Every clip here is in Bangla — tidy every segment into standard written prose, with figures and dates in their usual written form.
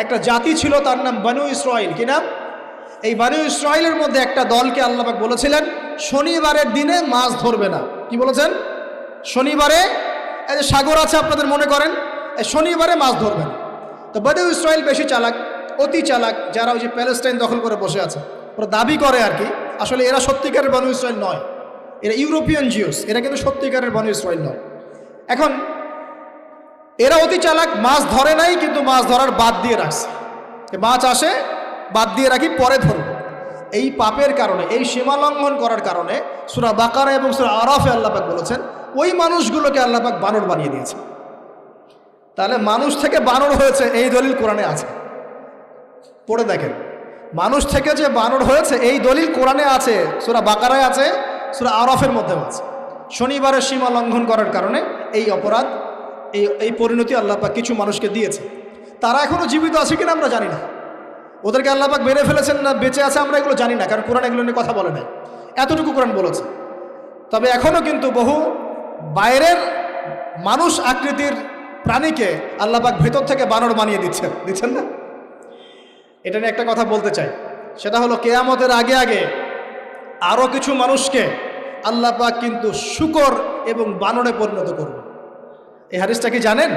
একটা জাতি ছিল, তার নাম বনু ইসরাইল। কি নাম? এই বনু ইসরাইলের মধ্যে একটা দলকে আল্লাহ পাক বলেছিলেন শনিবারের দিনে মাছ ধরবে না। কি বলেছেন? শনিবারে, এই যে সাগর আছে আপনাদের মনে করেন, এই শনিবারে মাছ ধরবে না। তো বনু ইসরাইল বেশি চালাক, অতি চালাক, যারা ওই যে প্যালেস্টাইন দখল করে বসে আছে, ওরা দাবি করে আর কি, আসলে এরা সত্যিকারের বনু ইসরাইল নয়, এরা ইউরোপিয়ান জিউস, এরা কিন্তু সত্যিকারের বনু ইসরাইল নয়। এখন এরা অতি চালাক, মাছ ধরে নাই, কিন্তু মাছ ধরার বাদ দিয়ে রাখছে। মাছ আসে, বাদ দিয়ে রাখি, পরে ধরব। এই পাপের কারণে, এই সীমা লঙ্ঘন করার কারণে সূরা বাকারা এবং সূরা আরাফে আল্লাহ পাক বলেছেন ওই মানুষগুলোকে আল্লাহ পাক বানর বানিয়ে দিয়েছে। তাহলে মানুষ থেকে বানর হয়েছে এই দলিল কোরআনে আছে, পড়ে দেখেন। মানুষ থেকে যে বানর হয়েছে এই দলিল কোরআনে আছে, সূরা বাকারায় আছে, সূরা আরাফের মধ্যেও আছে। শনিবারের সীমা লঙ্ঘন করার কারণে এই অপরাধ, এই পরিণতি আল্লাহ পাক কিছু মানুষকে দিয়েছে। তারা এখনো জীবিত আছে কিনা আমরা জানি না, ওদেরকে আল্লাহ পাক মেরে ফেলেছেন না বেঁচে আছে আমরা এগুলো জানি না, কারণ কোরআন এগুলো নিয়ে কথা বলে নাই। এতটুকু কোরআন বলেছে। তবে এখনো কিন্তু বহু বাইরের মানুষ আকৃতির প্রাণীকে আল্লাহ পাক ভেতর থেকে বানর বানিয়ে দিচ্ছেন না। এটা নিয়ে একটা কথা বলতে চাই, সেটা হলো কিয়ামতের আগে আগে আরও কিছু মানুষকে আল্লাহ পাক কিন্তু শূকর এবং বানরে পরিণত করবে। এই হাদিসটা কি জানেন?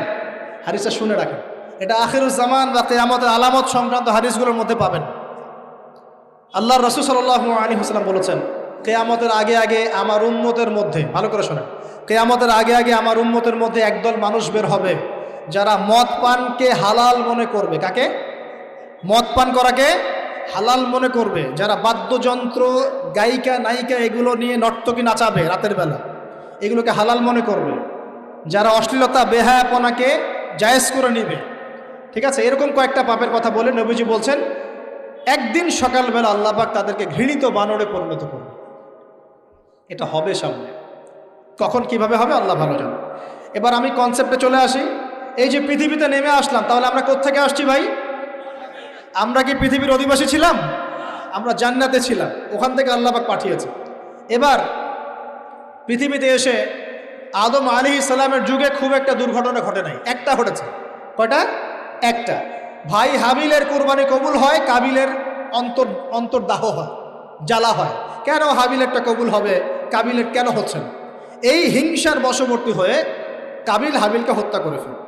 হাদিসটা শুনে রাখেন, এটা আখিরুজ জামান বা কিয়ামতের আলামত সংক্রান্ত হাদিসগুলোর মধ্যে পাবেন। আল্লাহর রাসূল সাল্লাল্লাহু আলাইহি ওয়াসাল্লাম বলেছেন কিয়ামতের আগে আগে আমার উম্মতের মধ্যে, ভালো করে শোনেন, কিয়ামতের আগে আগে আমার উম্মতের মধ্যে একদল মানুষ বের হবে যারা মদ পানকে হালাল মনে করবে। কাকে? মদ পান করাকে হালাল মনে করবে। যারা বাদ্যযন্ত্র, গায়িকা, নায়িকা এগুলো নিয়ে নর্তকী নাচাবে রাতের বেলা, এগুলোকে হালাল মনে করবে। যারা অশ্লীলতা, বেহায়াপনাকে জায়েজ করে নিবে। ঠিক আছে, এরকম কয়েকটা পাপের কথা বলে নবীজি বলছেন একদিন সকালবেলা আল্লাহ পাক তাদেরকে ঘৃণিত বানরে পরিণত করবে। এটা হবে সামনে, কখন কিভাবে হবে আল্লাহ ভালো জানে। এবার আমি কনসেপ্টে চলে আসি। এই যে পৃথিবীতে নেমে আসলাম, তাহলে আমরা কোত্থেকে আসছি ভাই? আমরা কি পৃথিবীর অধিবাসী ছিলাম? আমরা জান্নাতে ছিলাম, ওখান থেকে আল্লাহ পাক পাঠিয়েছে। এবার পৃথিবীতে এসে আদম আলাইহিস সালামের যুগে খুব একটা দুর্ঘটনা ঘটে নাই, একটা ঘটেছে। কয়টা? একটা। ভাই হাবিলের কুরবানি কবুল হয়, কাবিলের অন্তর্দাহ হয়, জ্বালা হয়। কেন হাবিলেরটা কবুল হবে, কাবিলের কেন হচ্ছে না? এই হিংসার বশবর্তী হয়ে কাবিল হাবিলকে হত্যা করে ফেলে।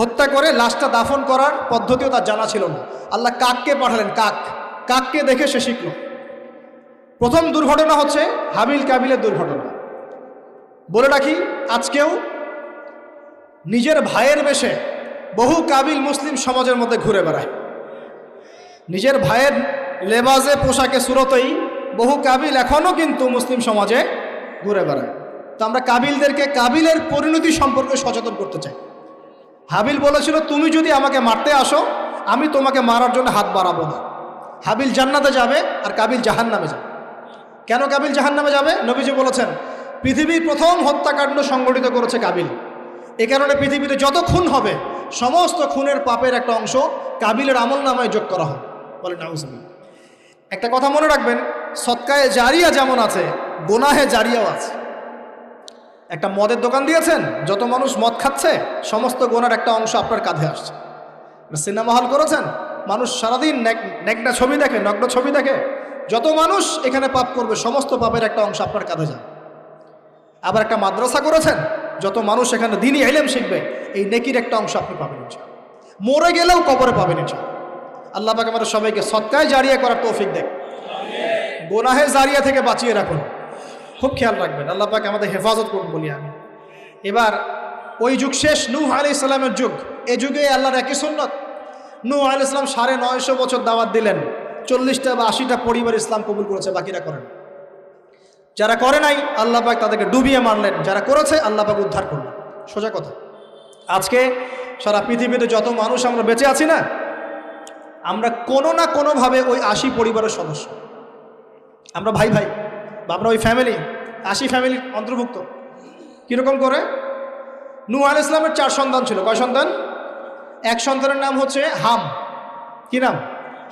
হত্যা করে লাশটা দাফন করার পদ্ধতিও তার জানা ছিল না। আল্লাহ কাককে পাঠালেন, কাককে দেখে সে শিখল। প্রথম দুর্ঘটনা হচ্ছে হাবিল কাবিলের দুর্ঘটনা। বলে রাখি, আজকেও নিজের ভাইয়ের বেশে বহু কাবিল মুসলিম সমাজের মধ্যে ঘুরে বেড়ায়। নিজের ভাইয়ের লেবাসে, পোশাকে, সুরতেই বহু কাবিল এখনও কিন্তু মুসলিম সমাজে ঘুরে বেড়ায়। তো আমরা কাবিলদেরকে কাবিলের পরিণতি সম্পর্কে সচেতন করতে চাই। হাবিল বলেছিল তুমি যদি আমাকে মারতে আসো আমি তোমাকে মারার জন্য হাত বাড়াবো না। হাবিল জান্নাতে যাবে আর কাবিল জাহান্নামে যাবে। কেন কাবিল জাহান্নামে যাবে? নবীজি বলেছেন পৃথিবীর প্রথম হত্যাকাণ্ড সংগঠিত করেছে কাবিল। এ কারণে পৃথিবীতে যত খুন হবে সমস্ত খুনের পাপের একটা অংশ কাবিলের আমল নামায় যোগ করা হয়। বলে নাউজুবিল্লাহ। একটা কথা মনে রাখবেন, সদকায়ে জারিয়া যেমন আছে, গুনাহে জারিয়াও আছে। একটা মদের দোকান দিয়েছেন, যত মানুষ মদ খাচ্ছে সমস্ত গুনার একটা অংশ আপনার কাঁধে আসছে। সিনেমা হল করেছেন, মানুষ সারাদিন নেকড়া ছবি দেখে, নগ্ন ছবি দেখে, যত মানুষ এখানে পাপ করবে সমস্ত পাপের একটা অংশ আপনার কাঁধে যায়। আবার একটা মাদ্রাসা করেছেন, যত মানুষ এখানে দ্বীনি ইলম শিখবে এই নেকির একটা অংশ আপনি পাবেন ইনশাআল্লাহ। মরে গেলেও কবরে পাবেন ইনশাআল্লাহ। আল্লাহ পাক আমাদের সবাইকে সদকায়ে জারিয়া করার তৌফিক দেন, গুনাহে জারিয়া থেকে বাঁচিয়ে রাখুন। খুব খেয়াল রাখবেন, আল্লাহ পাক আমাদের হেফাজত করুন বলি আমি। এবার ওই যুগ শেষ, নূহ আলাইহিস সালামের যুগ। এই যুগে আল্লাহর একই সুন্নত। নূহ আলাইহিস সালাম 950 বছর দাওয়াত দিলেন, 40টা বা 80টা পরিবার ইসলাম কবুল করেছে, বাকিরা করেন। যারা করে নাই আল্লাহ পাক তাদেরকে ডুবিয়ে মারলেন, যারা করেছে আল্লাহ পাক উদ্ধার করলেন। সোজা কথা। আজকে সারা পৃথিবীতে যত মানুষ আমরা বেঁচে আছি না, আমরা কোনো না কোনোভাবে ওই 80 পরিবারের সদস্য। আমরা ভাই ভাই বা আমরা ওই ফ্যামিলি, 80 ফ্যামিলির অন্তর্ভুক্ত। কীরকম করে? নূহ আলাইহিস সালামের 4 সন্তান ছিল। কয় সন্তান? এক সন্তানের নাম হচ্ছে হাম। কি নাম?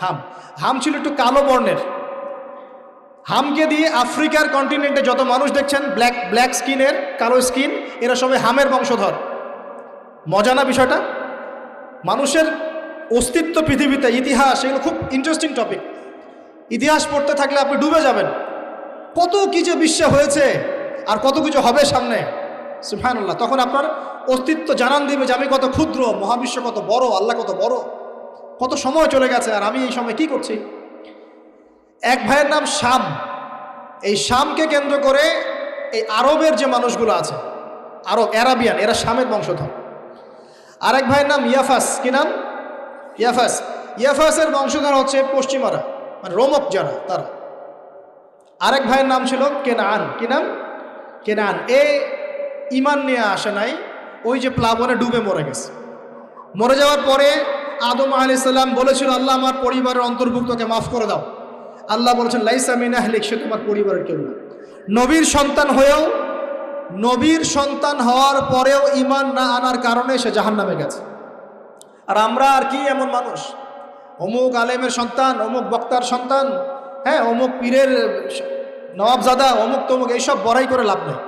হাম। হাম ছিল একটু কালো বর্ণের। হামকে দিয়ে আফ্রিকার কন্টিনেন্টে যত মানুষ দেখছেন ব্ল্যাক স্কিনের, কালো স্কিন, এরা সবাই হামের বংশধর। মজা না বিষয়টা? মানুষের অস্তিত্ব পৃথিবীতে, ইতিহাস, এগুলো খুব ইন্টারেস্টিং টপিক। ইতিহাস পড়তে থাকলে আপনি ডুবে যাবেন। কত কি যে বিশ্বে হয়েছে আর কত কিছু হবে সামনে, সুবহানাল্লাহ। তখন আপনার অস্তিত্ব জানান দিবে যে আমি কত ক্ষুদ্র, মহাবিশ্ব কত বড়, আল্লাহ কত বড়, কত সময় চলে গেছে আর আমি এই সময় কি করছি। এক ভাইয়ের নাম শাম। এই শামকে কেন্দ্র করে এই আরবের যে মানুষগুলো আছে, আরব, অ্যারাবিয়ান, এরা শামের বংশধর। আরেক ভাইয়ের নাম ইয়াফাস। কি নাম? ইয়াফাস। ইয়াফাসের বংশধর হচ্ছে পশ্চিমারা, মানে রোমক যারা, তারা। আরেক ভাইয়ের নাম ছিল কেনান। কি নাম? কেনান। এ ইমান নিয়ে আসে নাই, ওই যে প্লাবনে ডুবে মরে গেছে। মরে যাওয়ার পরে আদম আলাইহিস সালাম বলেছিল, আল্লাহ আমার পরিবারের অন্তর্ভুক্তকে মাফ করে দাও। আল্লাহ বলেছেন, লাইসা মিন আহলিক, সে তোমার পরিবারের কেউ না। নবীর সন্তান হয়েও, নবীর সন্তান হওয়ার পরেও ইমান না আনার কারণে সে জাহান্নামে গেছে। আর আমরা আর কি এমন মানুষ, অমুক আলেমের সন্তান, অমুক বক্তার সন্তান, হ্যাঁ, অমুক পীরের নবাবজাদা, অমুক তমুক, এইসব বড়াই করে লাভ নেই।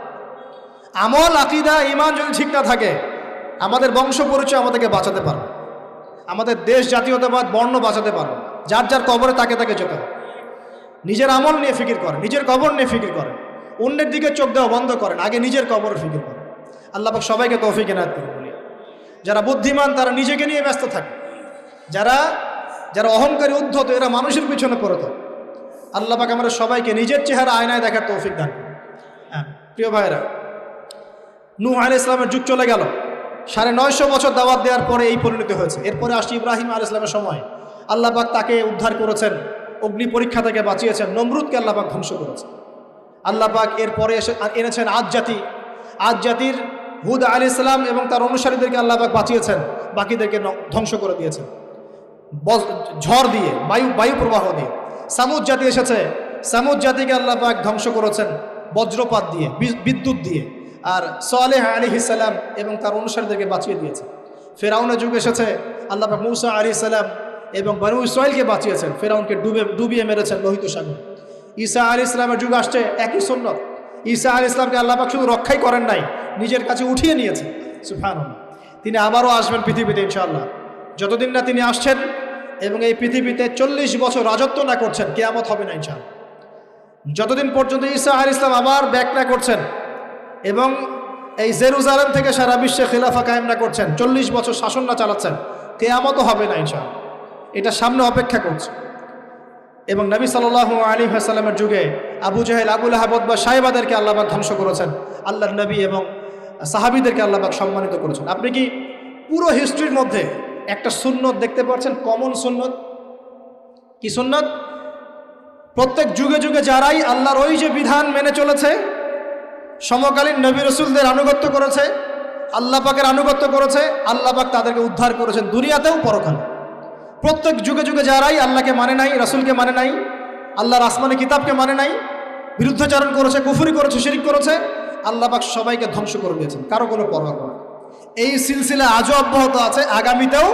আমল, আকীদা, ঈমান যদি ঠিক না থাকে, আমাদের বংশ পরিচয় আমাদেরকে বাঁচাতে পারবে, আমাদের দেশ, জাতীয়তাবাদ, বর্ণ বাঁচাতে পারবে। যার যার কবরে তাকে তাকে যেতে হবে। নিজের আমল নিয়ে ফিকির করেন, নিজের কবর নিয়ে ফিকির করেন, অন্যের দিকে চোখ দেওয়া বন্ধ করেন, আগে নিজের কবরের ফিকির করেন। আল্লাহ পাক সবাইকে তৌফিক এনায়েত করুন। বলি, যারা বুদ্ধিমান তারা নিজেকে নিয়ে ব্যস্ত থাকে, যারা যারা অহংকারী, উদ্ধত, এরা মানুষের পিছনে পড়ে থাকে। আল্লাহ পাক আমাদের সবাইকে নিজের চেহারা আয়নায় দেখার তৌফিক দান করুন। হ্যাঁ প্রিয় ভাইরা, নূহ আলাইহিস সালামের যুগ চলে গেল, 950 বছর দাওয়াত দেওয়ার পরে এই পরিণতি হয়েছে। এরপরে আসছে ইব্রাহিম আলাইহিস সালামের সময়। আল্লাহ পাক তাকে উদ্ধার করেছেন, অগ্নি পরীক্ষা থেকে বাঁচিয়েছেন, নমরুদকে আল্লাহ পাক ধ্বংস করেছেন। আল্লাহ পাক এরপরে এনেছেন আদ জাতি। আদ জাতির হুদ আলাইহিস সালাম এবং তার অনুসারীদেরকে আল্লাহ পাক বাঁচিয়েছেন, বাকিদেরকে ধ্বংস করে দিয়েছেন ঝড় দিয়ে, বায়ু প্রবাহ দিয়ে। সামুদ জাতি এসেছে, সামুদ জাতিকে আল্লাহ পাক ধ্বংস করেছেন বজ্রপাত দিয়ে, বিদ্যুৎ দিয়ে। আর সালেহ আলাইহিস সালাম এবং তার অনুসারীদেরকে বাঁচিয়ে দিয়েছে। ফেরাউনের যুগ এসেছে, আল্লাহ পাক মূসা আলাইহিস সালাম এবং বনু ইসরাইলকে বাঁচিয়েছেন, ফেরাউনকে ডুবিয়ে মেরেছেন লোহিত সাগর। ঈসা আলাইহিস সালামের যুগ আসছে, একই সুন্নাত। ঈসা আলাইহিস সালামকে আল্লাহ পাক শুধু রক্ষাই করেন নাই, নিজের কাছে উঠিয়ে নিয়েছেন। সুবহানাল্লাহ। তিনি আবারও আসবেন পৃথিবীতে ইনশাআল্লাহ। যতদিন না তিনি আসছেন এবং এই পৃথিবীতে 40 বছর রাজত্ব না করছেন, কিয়ামত হবে না ইনশাআল্লাহ। যতদিন পর্যন্ত ঈসা আলাইহিস সালাম আবার ব্যাক না করছেন এবং এই জেরুজালেম থেকে সারা বিশ্বে খিলাফা কায়েম না করছেন, 40 বছর শাসন না চালাচ্ছেন, কিয়ামতও হবে না ইনশাআল্লাহ। এটা সামনে অপেক্ষা করছে। এবং নবী সাল্লাল্লাহু আলাইহি ওয়াসাল্লামের যুগে আবু জাহেল, আবু লাহাব বা সাহেবাদেরকে আল্লাহ পাক ধ্বংস করেছেন, আল্লাহর নবী এবং সাহাবীদেরকে আল্লাহ পাক সম্মানিত করেছেন। আপনি কি পুরো হিস্ট্রির মধ্যে একটা সুন্নত দেখতে পাচ্ছেন, কমন সুন্নত? কি সুন্নত? প্রত্যেক যুগে যুগে যারাই আল্লাহর ওই যে বিধান মেনে চলেছে, সমকালীন নবী রাসূলদের আনুগত্য করেছে, আল্লাহ পাকের আনুগত্য করেছে, আল্লাহ পাক তাদেরকে উদ্ধার করেছেন দুনিয়াতেও পরকালে। প্রত্যেক যুগে যুগে যারাই আল্লাহকে মানে নাই, রাসূলকে মানে নাই, আল্লাহর আসমানি কিতাবকে মানে নাই, বিরুদ্ধাচরণ করেছে, কুফরি করেছে, শিরক করেছে, আল্লাহ পাক সবাইকে ধ্বংস করে দিয়েছেন, কারো কোনো পরোয়া করে। এই সিলসিলা আজও অব্যাহত আছে, আগামীতেও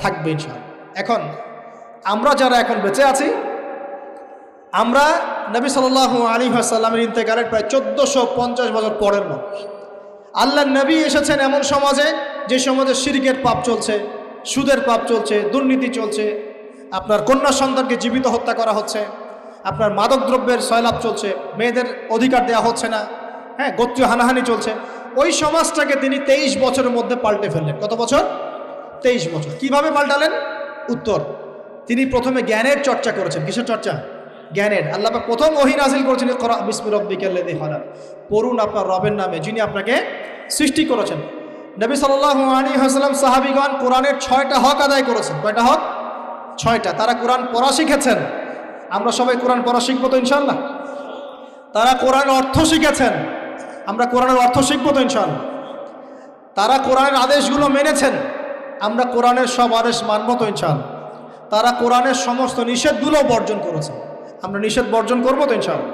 থাকবে ইনশাআল্লাহ। এখন আমরা যারা এখন বেঁচে আছি, আমরা নবী সাল্লাল্লাহু আলাইহি ওয়াসাল্লামের ইন্তেকালের প্রায় 1450 বছর পরের মানুষ। আল্লাহর নবী এসেছেন এমন সমাজে, যে সমাজে শিরকের পাপ চলছে, সুদের পাপ চলছে, দুর্নীতি চলছে, আপনার কন্যা সন্তানকে জীবিত হত্যা করা হচ্ছে, আপনার মাদকদ্রব্যের সয়লাভ চলছে, মেয়েদের অধিকার দেওয়া হচ্ছে না, হ্যাঁ, গোত্রীয় হানাহানি চলছে। ওই সমাজটাকে তিনি 23 বছরের মধ্যে পাল্টে ফেললেন। কত বছর? 23 বছর। কিভাবে পাল্টালেন? উত্তর, তিনি প্রথমে জ্ঞানের চর্চা করেছেন। কিসের চর্চা? জ্ঞানের। আল্লাহ পাক প্রথম ওহী নাযিল করেছেন, ইকরা বিসমি রাব্বিকাল্লাযী খালাক, পড়ুন আপনার রবের নামে যিনি আপনাকে সৃষ্টি করেছেন। নবী সাল্লাল্লাহু আলাইহি ওয়াসাল্লাম, সাহাবীগণ কোরআনের 6টা হক আদায় করেছেন। কয়টা হক? 6টা। তারা কোরআন পড়া শিখেছেন। আমরা সবাই কোরআন পড়া শিখবো তো ইনশাআল্লাহ। তারা কোরআনের অর্থ শিখেছেন। আমরা কোরআনের অর্থ শিখবো তো ইনশাআল্লাহ। তারা কোরআনের আদেশগুলো মেনেছেন। আমরা কোরআনের সব আদেশ মানবো তো ইনশাআল্লাহ। তারা কোরআনের সমস্ত নিষেধগুলো বর্জন করেছেন। আমরা নিষেধ বর্জন করবো তো ইনশাআল্লাহ।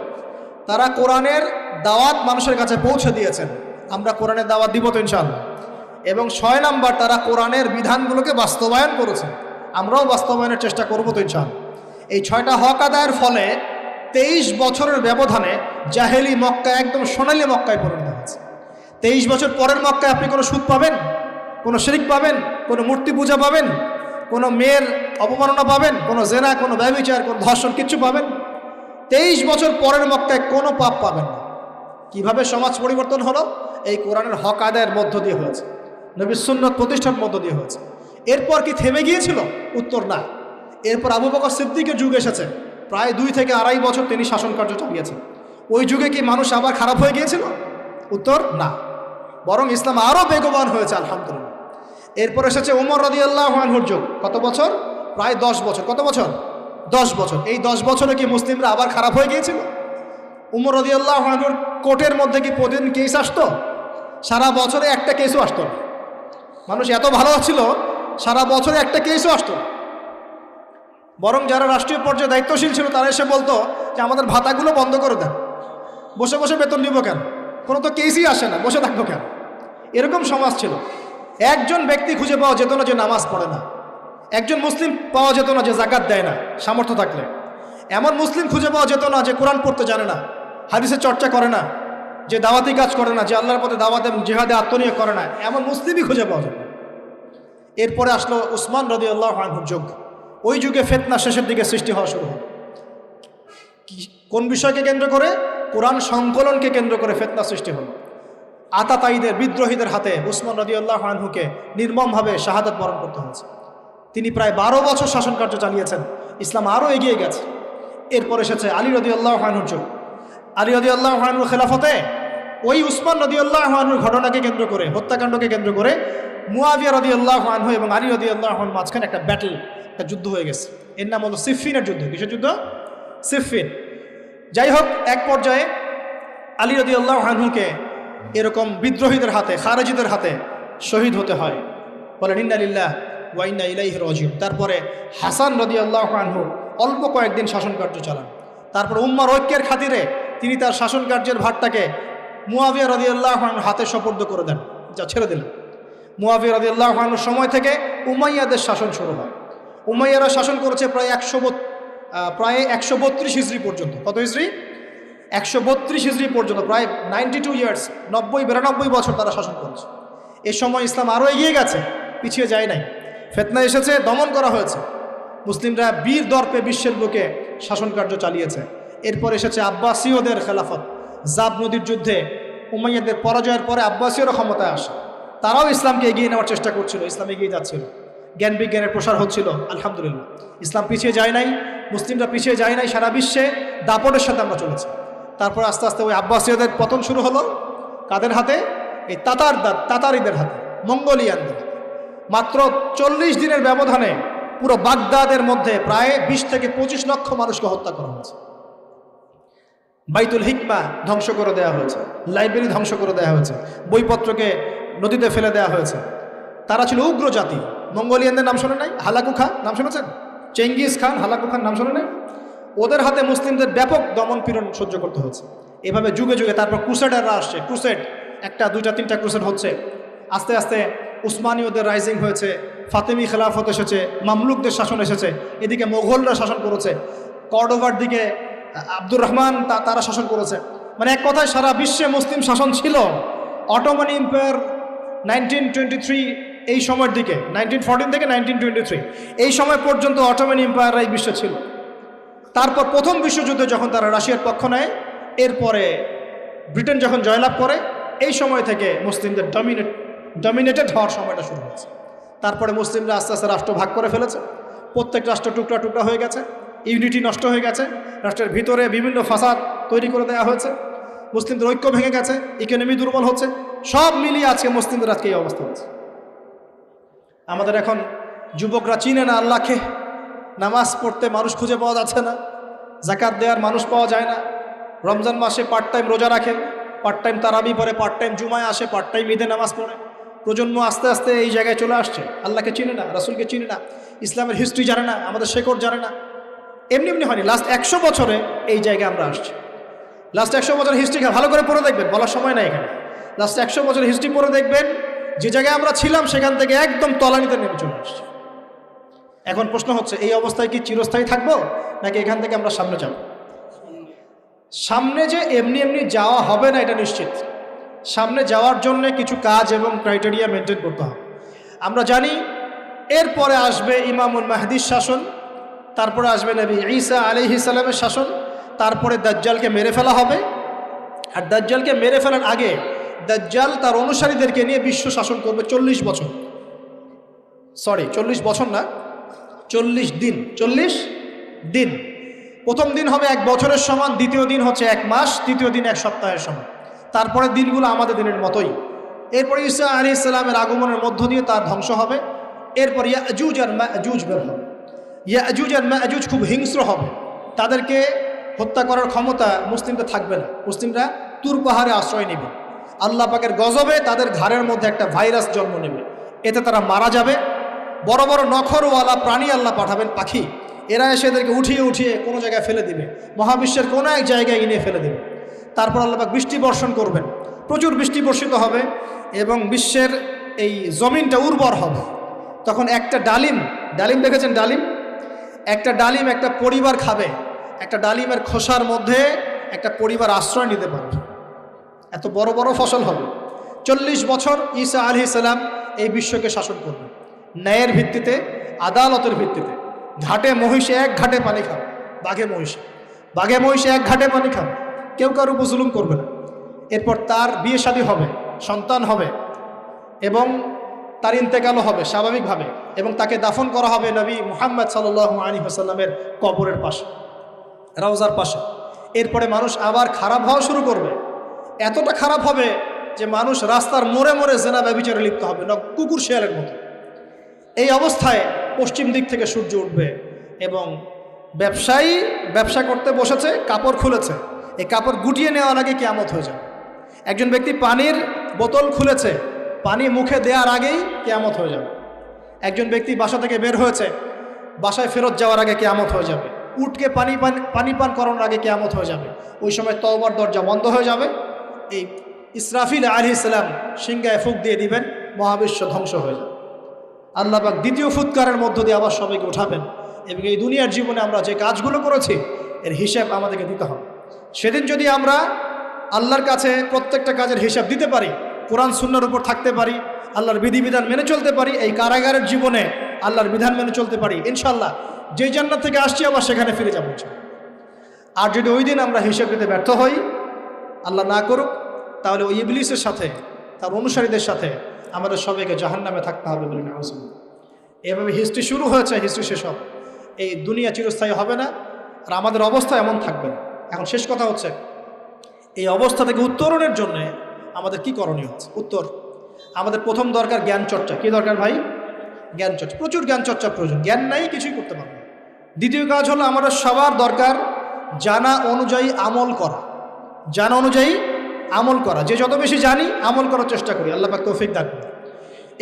তারা কোরআনের দাওয়াত মানুষের কাছে পৌঁছে দিয়েছেন। আমরা কোরআনের দাওয়াত দিব তো ইনশাআল্লাহ। এবং 6 নাম্বার, তারা কোরআনের বিধানগুলোকে বাস্তবায়ন করেছেন। আমরাও বাস্তবায়নের চেষ্টা করবো তো ইনশাআল্লাহ। এই 6টা হক আদায়ের ফলে 23 বছরের ব্যবধানে জাহেলি মক্কা একদম সোনালী মক্কায় পরিণত হয়েছে। 23 বছর পরের মক্কায় আপনি কোনো সুদ পাবেন, কোনো শিরক পাবেন, কোনো মূর্তি পূজা পাবেন? কোনো মেয়ের অপমাননা পাবেন, কোনো জেনা, কোনো ব্যভিচার, কোনো ধর্ষণ, কিচ্ছু পাবেন? 23 বছর পরের মক্কায় কোনো পাপ পাবেন না। কিভাবে সমাজ পরিবর্তন হলো? এই কোরআনের হক আদায়ের মধ্য দিয়ে হয়েছে, নবীর সুন্নাত প্রতিষ্ঠার মধ্য দিয়ে হয়েছে। এরপর কি থেমে গিয়েছিল? উত্তর না। এরপর আবু বকর সিদ্দিকের যুগ এসেছে, প্রায় 2 থেকে 2.5 বছর তিনি শাসন কার্য চালিয়েছেন। ওই যুগে কি মানুষ আবার খারাপ হয়ে গিয়েছিল? উত্তর না, বরং ইসলাম আরও বেগবান হয়েছে আলহামদুলিল্লাহ। এরপর এসেছে ওমর রাদিয়াল্লাহু আনহুর যুগ। কত বছর? প্রায় 10 বছর। কত বছর? 10 বছর। এই 10 বছরে কি মুসলিমরা আবার খারাপ হয়ে গিয়েছিল? ওমর রাদিয়াল্লাহু আনহুর কোর্টের মধ্যে কি প্রতিদিন কেস আসতো? সারা বছরে একটা কেসও আসতো না। মানুষ এত ভালো ছিল, সারা বছরে একটা কেসও আসতো না। বরং যারা রাষ্ট্রীয় পর্যায়ে দায়িত্বশীল ছিল তারা এসে বলতো যে আমাদের ভাতাগুলো বন্ধ করে দেন, বসে বসে বেতন নিব কেন, কোনো তো কেসই আসে না, বসে থাকবো কেন? এরকম সমাজ ছিল। একজন ব্যক্তি খুঁজে পাওয়া যেত না যে নামাজ পড়ে না, একজন মুসলিম পাওয়া যেত না যে যাকাত দেয় না সামর্থ্য থাকলে, এমন মুসলিম খুঁজে পাওয়া যেত না যে কোরআন পড়তে জানে না, হাদিসের চর্চা করে না, যে দাওয়াতি কাজ করে না, যে আল্লাহর পথে দাওয়াতে জিহাদে আত্মনিয়োগ করে না, এমন মুসলিমই খুঁজে পাওয়া যেত না। এরপরে আসলো উসমান রাদিয়াল্লাহু আনহুর যুগ। ওই যুগে ফিতনা শেষের দিকে সৃষ্টি হওয়া শুরু হলো। কোন বিষয়কে কেন্দ্র করে? কোরআন সংকলনকে কেন্দ্র করে ফিতনা সৃষ্টি হলো। আতাতায়ীদের, বিদ্রোহীদের হাতে উসমান রাদিয়াল্লাহু আনহুকে নির্মমভাবে শাহাদাত বরণ করতে হয়েছে। তিনি প্রায় 12 বছর শাসন কার্য চালিয়েছেন। ইসলাম আরও এগিয়ে গেছে। এরপর এসেছে আলী রাদিয়াল্লাহু আনহুর যুগ। আলী রাদিয়াল্লাহু আনহুর খেলাফতে ওই উসমান রাদিয়াল্লাহু আনহুর ঘটনাকে কেন্দ্র করে, হত্যাকাণ্ডকে কেন্দ্র করে মুয়াবিয়া রাদিয়াল্লাহু আনহু এবং আলী রাদিয়াল্লাহু আনহুর মাঝখানে একটা ব্যাটল, একটা যুদ্ধ হয়ে গেছে। এর নাম হলো সিফফিনের যুদ্ধ। কিসের যুদ্ধ? সিফফিন। যাই হোক, এক পর্যায়ে আলী রাদিয়াল্লাহু আনহুকে এরকম বিদ্রোহীদের হাতে, খারেজিদের হাতে শহীদ হতে হয়। বলেন ইন্না লিল্লাহ ওয়া ইন্না ইলাইহি রাজিউন। তারপরে হাসান রাদিয়াল্লাহু আনহু অল্প কয়েকদিন শাসন কার্য চালান। তারপর উম্মার ঐক্যের খাতিরে তিনি তার শাসন কার্যের ভারটাকে মুয়াবিয়া রাদিয়াল্লাহু আনহুর হাতে সোপর্দ করে দেন, যা ছেড়ে দিলেন। মুয়াবিয়া রাদিয়াল্লাহু আনহুর সময় থেকে উমাইয়াদের শাসন শুরু হয়। উমাইয়ারা শাসন করেছে প্রায় 132 হিজরি পর্যন্ত। কত হিজরি? 132 হিজরি পর্যন্ত, প্রায় 92 ইয়ার্স, 90-92 বছর তারা শাসন করেছে। এ সময় ইসলাম আরও এগিয়ে গেছে, পিছিয়ে যায় নাই। ফিতনা এসেছে, দমন করা হয়েছে। মুসলিমরা বীর দর্পে বিশ্বের বুকে শাসন কার্য চালিয়েছে। এরপর এসেছে আব্বাসীয়দের খেলাফত। জাব নদীর যুদ্ধে উমাইয়াদের পরাজয়ের পরে আব্বাসীয়রা ক্ষমতায় আসে। তারাও ইসলামকে এগিয়ে নেওয়ার চেষ্টা করছিল, ইসলাম এগিয়ে যাচ্ছিল, জ্ঞান বিজ্ঞানের প্রসার হচ্ছিল। আলহামদুলিল্লাহ, ইসলাম পিছিয়ে যায় নাই, মুসলিমরা পিছিয়ে যায় নাই, সারা বিশ্বে দাপটের সাথে আমরা চলেছি। তারপর আস্তে আস্তে ওই আব্বাসীয়দের পতন শুরু হলো। কাদের হাতে? এই তাতারিদের হাতে, মঙ্গোলিয়ানদের। মাত্র 40 দিনের ব্যবধানে পুরো বাগদাদের মধ্যে প্রায় 20 থেকে 25 লক্ষ মানুষকে হত্যা করা হয়েছে। বাইতুল হিকমা ধ্বংস করে দেওয়া হয়েছে, লাইব্রেরি ধ্বংস করে দেওয়া হয়েছে, বইপত্রকে নদীতে ফেলে দেওয়া হয়েছে। তারা ছিল উগ্র জাতি। মঙ্গোলিয়ানদের নাম শোনে নাই? হালাকু খান নাম শুনেছেন? চেঙ্গিস খান, হালাকু খান নাম শোনে নাই? ওদের হাতে মুসলিমদের ব্যাপক দমন পীড়ন সহ্য করতে হয়েছে। এভাবে যুগে যুগে তারপর ক্রুসেডাররা আসছে। ক্রুসেড 1টা 2টা 3টা ক্রুসেড হচ্ছে। আস্তে আস্তে উসমানীয়দের রাইজিং হয়েছে, ফাতেমি খেলাফত এসেছে, মামলুকদের শাসন এসেছে, এদিকে মোগলরা শাসন করেছে, কর্ডোভার দিকে আব্দুর রহমান তারা শাসন করেছে। মানে এক কথায় সারা বিশ্বে মুসলিম শাসন ছিল। অটোমান এম্পায়ার 1923 এই সময়ের দিকে, 1914 থেকে 1923 এই সময় পর্যন্ত অটোমান এম্পায়াররাই বিশ্বে ছিল। তারপর প্রথম বিশ্বযুদ্ধে যখন তারা রাশিয়ার পক্ষ নেয়, এরপরে ব্রিটেন যখন জয়লাভ করে, এই সময় থেকে মুসলিমদের ডমিনেটেড হওয়ার সময়টা শুরু হয়েছে। তারপরে মুসলিমরা আস্তে আস্তে রাষ্ট্র ভাগ করে ফেলেছে। প্রত্যেক রাষ্ট্র টুকরা টুকরা হয়ে গেছে, ইউনিটি নষ্ট হয়ে গেছে, রাষ্ট্রের ভিতরে বিভিন্ন ফাসাদ তৈরি করে দেওয়া হয়েছে, মুসলিমদের ঐক্য ভেঙে গেছে, ইকোনমি দুর্বল হচ্ছে। সব মিলিয়ে আজকে মুসলিমদের আজকে এই অবস্থা হচ্ছে। আমাদের এখন যুবকরা চিনে না আল্লাহকে, নামাজ পড়তে মানুষ খুঁজে পাওয়া যাচ্ছে না, যাকাত দেওয়ার মানুষ পাওয়া যায় না। রমজান মাসে পার্ট টাইম রোজা রাখে, পার্ট টাইম তারাবি পড়ে, পার্ট টাইম জুমায় আসে, পার্ট টাইম ঈদে নামাজ পড়ে। প্রজন্ম আস্তে আস্তে এই জায়গায় চলে আসছে। আল্লাহকে চিনে না, রাসূলকে চিনে না, ইসলামের হিস্ট্রি জানে না, আমাদের শেকড় জানে না। এমনি এমনি হয়নি, লাস্ট 100 বছরে এই জায়গায় আমরা আসছি। লাস্ট 100 বছরের হিস্ট্রি ভালো করে পড়ে দেখবেন, বলার সময় নাই এখানে। লাস্ট 100 বছরের হিস্ট্রি পড়ে দেখবেন, যে জায়গায় আমরা ছিলাম সেখান থেকে একদম তলানিতে নেমে চলে আসছি। এখন প্রশ্ন হচ্ছে, এই অবস্থায় কি চিরস্থায়ী থাকবো, নাকি এখান থেকে আমরা সামনে যাব? সামনে যে এমনি এমনি যাওয়া হবে না এটা নিশ্চিত। সামনে যাওয়ার জন্য কিছু কাজ এবং ক্রাইটেরিয়া মেনটেন করতে হবে। আমরা জানি এরপরে আসবে ইমামুল মাহদির শাসন, তারপরে আসবে নবী ঈসা আলাইহিস সালামের শাসন, তারপরে দাজ্জালকে মেরে ফেলা হবে। আর দাজ্জালকে মেরে ফেলার আগে দাজ্জাল তার অনুসারীদেরকে নিয়ে বিশ্ব শাসন করবে 40 বছর, 40 বছর না, 40 দিন। 40 দিন। প্রথম দিন হবে 1 বছরের সমান, দ্বিতীয় দিন হচ্ছে 1 মাস, তৃতীয় দিন 1 সপ্তাহের সমান। তারপরে দিনগুলো আমাদের দিনের মতোই। এরপরে ঈসা আলাইহিস সালামের আগমনের মধ্য দিয়ে তার ধ্বংস হবে। এরপর ইয়াজুজ আর মাজুজ বের হবে। ইয়াজুজ আর মাজুজ খুব হিংস্র হবে, তাদেরকে হত্যা করার ক্ষমতা মুসলিমদের থাকবে না। মুসলিমরা তুর পাহাড়ে আশ্রয় নেবে, আল্লাহ পাকের গজবে তাদের ঘাড়ের মধ্যে একটা ভাইরাস জন্ম নেবে, এতে তারা মারা যাবে। বড় বড় নখরওয়ালা প্রাণী আল্লাহ পাঠাবেন, পাখি, এরা এসে এদেরকে উঠিয়ে উঠিয়ে কোনো জায়গায় ফেলে দিবে, মহাবিশ্বের কোনো এক জায়গায় এনে ফেলে দেবে। তারপর আল্লাহ পাক বৃষ্টি বর্ষণ করবেন, প্রচুর বৃষ্টি বর্ষিত হবে এবং বিশ্বের এই জমিনটা উর্বর হবে। তখন একটা ডালিম দেখেছেন ডালিম, একটা ডালিম একটা পরিবার খাবে, একটা ডালিমের খোসার মধ্যে একটা পরিবার আশ্রয় নিতে পারবে, এত বড় বড় ফসল হবে। 40 বছর ঈসা আলাইহিস সালাম এই বিশ্বকে শাসন করবেন ন্যায়ের ভিত্তিতে, আদালতের ভিত্তিতে। ঘাটে মহিষে 1 ঘাটে পানি খাবে, বাঘে মহিষে 1 ঘাটে পানি খাবে, কেউ কারো উপর জুলুম করবে না। এরপর তার বিয়ে শাদী হবে, সন্তান হবে এবং তার ইন্তেকালও হবে স্বাভাবিকভাবে, এবং তাকে দাফন করা হবে নবী মুহাম্মদ সাল্লাল্লাহু আলাইহি ওয়াসাল্লামের কবরের পাশে, রওজার পাশে। এরপরে মানুষ আবার খারাপ হওয়া শুরু করবে, এতটা খারাপ হবে যে মানুষ রাস্তার মোড়ে মোড়ে জেনা ব্যভিচারে লিপ্ত হবে, কুকুর শেয়ালের মতো। এই অবস্থায় পশ্চিম দিক থেকে সূর্য উঠবে এবং ব্যবসায়ী ব্যবসা করতে বসেছে, কাপড় খুলেছে, এই কাপড় গুটিয়ে নেওয়ার আগে কিয়ামত হয়ে যাবে। একজন ব্যক্তি পানির বোতল খুলেছে, পানি মুখে দেওয়ার আগেই কিয়ামত হয়ে যাবে। একজন ব্যক্তি বাসা থেকে বের হয়েছে, বাসায় ফেরত যাওয়ার আগে কিয়ামত হয়ে যাবে। উটকে পানি পান করানোর আগে কিয়ামত হয়ে যাবে। ওই সময় তওবার দরজা বন্ধ হয়ে যাবে। এই ইসরাফিল আলাইহিস সালাম সিংহায় ফুঁক দিয়ে দিবেন, মহাবিশ্ব ধ্বংস হয়ে যাবে। আল্লাহ পাক দ্বিতীয় ফুৎকারের মধ্য দিয়ে আবার সবাইকে উঠাবেন এবং এই দুনিয়ার জীবনে আমরা যে কাজগুলো করেছি এর হিসাব আমাদেরকে দিতে হবে। সেদিন যদি আমরা আল্লাহর কাছে প্রত্যেকটা কাজের হিসাব দিতে পারি, কোরআন সুন্নাহর উপর থাকতে পারি, আল্লাহর বিধিবিধান মেনে চলতে পারি, এই কারাগারের জীবনে আল্লাহর বিধান মেনে চলতে পারি, ইনশাআল্লাহ যেই জান্নাত থেকে আসছি আবার সেখানে ফিরে যাবো। আর যদি ওই দিন আমরা হিসাব দিতে ব্যর্থ হই, আল্লাহ না করুক, তাহলে ওই ইবলিসের সাথে, তার অনুসারীদের সাথে আমাদের সবাইকে জাহান্নামে থাকতে হবে বলে নাউজুবিল্লাহ। এভাবে হিস্ট্রি শুরু হয়েছে, হিস্ট্রি শেষ হবে। এই দুনিয়া চিরস্থায়ী হবে না, আর আমাদের অবস্থা এমন থাকবে না। এখন শেষ কথা হচ্ছে, এই অবস্থা থেকে উত্তরণের জন্য আমাদের কি করণীয় হচ্ছে? উত্তর, আমাদের প্রথম দরকার জ্ঞান চর্চা। কি দরকার ভাই? জ্ঞান চর্চা, প্রচুর জ্ঞান চর্চা প্রয়োজন। জ্ঞান নাই কিছুই করতে পারবো না। দ্বিতীয় কাজ হলো আমাদের সবার দরকার জানা অনুযায়ী আমল করা, জানা অনুযায়ী আমল করা। যে যত বেশি জানি আমল করার চেষ্টা করি, আল্লাহ পাক তৌফিক দান করুন।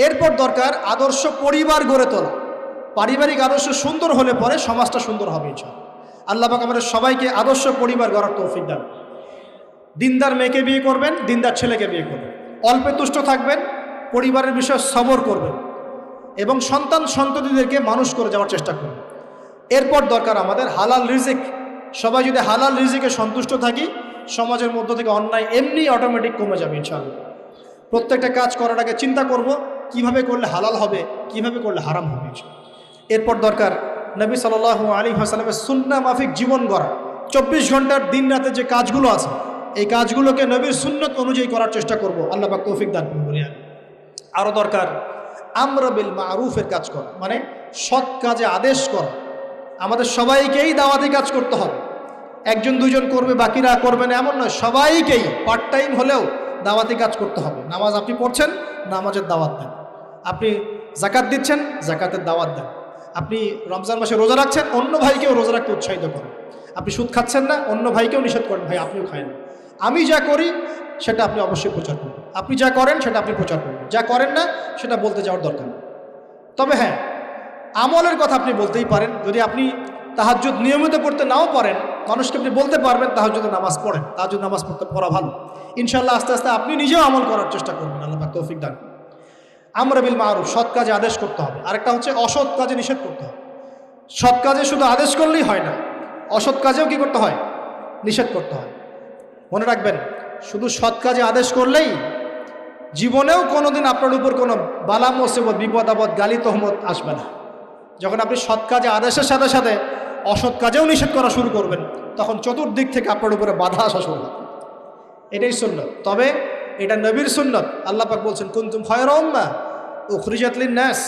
এরপর দরকার আদর্শ পরিবার গড়ে তোলা। পারিবারিক আদর্শ সুন্দর হলে পরে সমাজটা সুন্দর হবে ইনশাআল্লাহ। আল্লাহ পাক আমাদের সবাইকে আদর্শ পরিবার গড়ার তৌফিক দান। দিনদার মেয়েকে বিয়ে করবেন, দিনদার ছেলেকে বিয়ে করবেন, অল্পে তুষ্ট থাকবেন, পরিবারের বিষয়ে সবর করবেন এবং সন্ততিদেরকে মানুষ করে যাওয়ার চেষ্টা করবেন। এরপর দরকার আমাদের হালাল রিজিক। সবাই যদি হালাল রিজিকে সন্তুষ্ট থাকি, সমাজের মধ্য থেকে অন্যায় এমনি অটোমেটিক কমে যাবে ইনশাআল্লাহ। প্রত্যেকটা কাজ করার আগে চিন্তা করব কিভাবে করলে হালাল হবে, কিভাবে করলে হারাম হবে। এরপর দরকার নবী সাল্লাল্লাহু আলাইহি ওয়াসাল্লামের সুন্নাহ মাফিক জীবন গড়া। 24 ঘন্টার দিন রাতে যে কাজগুলো আছে, এই কাজগুলোকে নবীর সুন্নত অনুযায়ী করার চেষ্টা করব। আল্লাহ পাক তৌফিক দান করুন বলি। আরও দরকার আমর বিল মারুফের কাজ করা, মানে সৎ কাজে আদেশ করা। আমাদের সবাইকেই দাওয়াতি কাজ করতে হবে। একজন দুইজন করবে, বাকিরা করবে না এমন নয়, সবাইকেই পার্ট টাইম হলেও দাওয়াতি কাজ করতে হবে। নামাজ আপনি পড়ছেন, নামাজের দাওয়াত দেন। আপনি জাকাত দিচ্ছেন, জাকাতের দাওয়াত দেন। আপনি রমজান মাসে রোজা রাখছেন, অন্য ভাইকেও রোজা রাখতে উৎসাহিত করেন। আপনি সুদ খাচ্ছেন না, অন্য ভাইকেও নিষেধ করেন, ভাই আপনিও খায় না। আমি যা করি সেটা আপনি অবশ্যই প্রচার করবেন, আপনি যা করেন সেটা আপনি প্রচার করবেন, যা করেন না সেটা বলতে যাওয়ার দরকার নেই। তবে হ্যাঁ, আমলের কথা আপনি বলতেই পারেন। যদি আপনি তাহাজ্জুদ নিয়মিত পড়তে নাও পারেন, মানুষকে আপনি বলতে পারবেন তাহাজ্জুদে নামাজ পড়েন, তাহাজ্জুদ নামাজ পড়া ভালো। ইনশাআল্লাহ আস্তে আস্তে আপনি নিজেও আমল করার চেষ্টা করবেন। আল্লাহ পাক তৌফিক দান। আমর বিল মারুফ, সৎ কাজে আদেশ করতে হবে। আরেকটা হচ্ছে অসৎ কাজে নিষেধ করতে হবে। সৎ কাজে শুধু আদেশ করলেই হয় না, অসৎ কাজেও কি করতে হয়? নিষেধ করতে হয়। মনে রাখবেন, শুধু সৎ কাজে আদেশ করলেই জীবনেও কোনোদিন আপনার উপর কোনো বালা মুসিবত বিপদ আপদ গালি তহমত আসবে না। যখন আপনি সৎ কাজে আদেশের সাথে সাথে অসৎ কাজেও নিষেধ করা শুরু করবেন, তখন চতুর্দিক থেকে আপনার উপরে বাধা আসা শুরু হবে। এটাই সুন্নত। তবে এটা নবীর সুন্নত। আল্লাহ পাক বলছেন, কুনতুম খায়রা উম্মাহ উখরিজাত লিন-নাস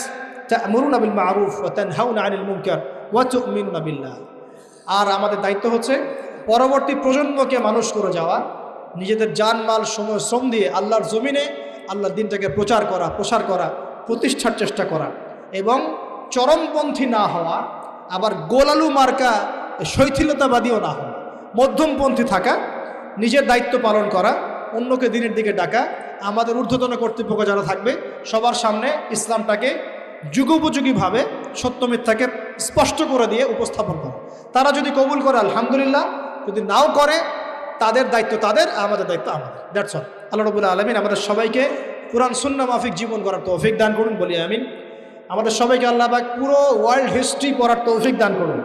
তা'মুরুনা বিল মা'রুফ ওয়া তানহাউনা আনিল মুনকার ওয়া তু'মিনুনা বিল্লাহ। আর আমাদের দায়িত্ব হচ্ছে পরবর্তী প্রজন্মকে মানুষ করে যাওয়া, নিজেদের জান মাল সময় শ্রম দিয়ে আল্লাহর জমিনে আল্লাহর দ্বীনটাকে প্রচার করা, প্রসার করা, প্রতিষ্ঠার চেষ্টা করা, এবং চরমপন্থী না হওয়া, আবার গোলালু মার্কা শৈথিলতাবাদীও না হওয়া, মধ্যমপন্থী থাকা, নিজের দায়িত্ব পালন করা, অন্যকে দিনের দিকে ডাকা। আমাদের ঊর্ধ্বতন কর্তৃপক্ষ যারা থাকবে সবার সামনে ইসলামটাকে যুগোপযোগীভাবে সত্য মিথ্যাকে স্পষ্ট করে দিয়ে উপস্থাপন করা। তারা যদি কবুল করে আলহামদুলিল্লাহ, যদি নাও করে তাদের দায়িত্ব তাদের, আমাদের দায়িত্ব আমাদের। That's all. আল্লাহ রাব্বুল আলামিন আমাদের সবাইকে কুরআন সুন্নাহ মাফিক জীবন করার তৌফিক দান করুন, বলি আমিন। আমাদের সবাইকে আল্লাহ পাক পুরো ওয়ার্ল্ড হিস্ট্রি পড়ার তৌফিক দান করুন।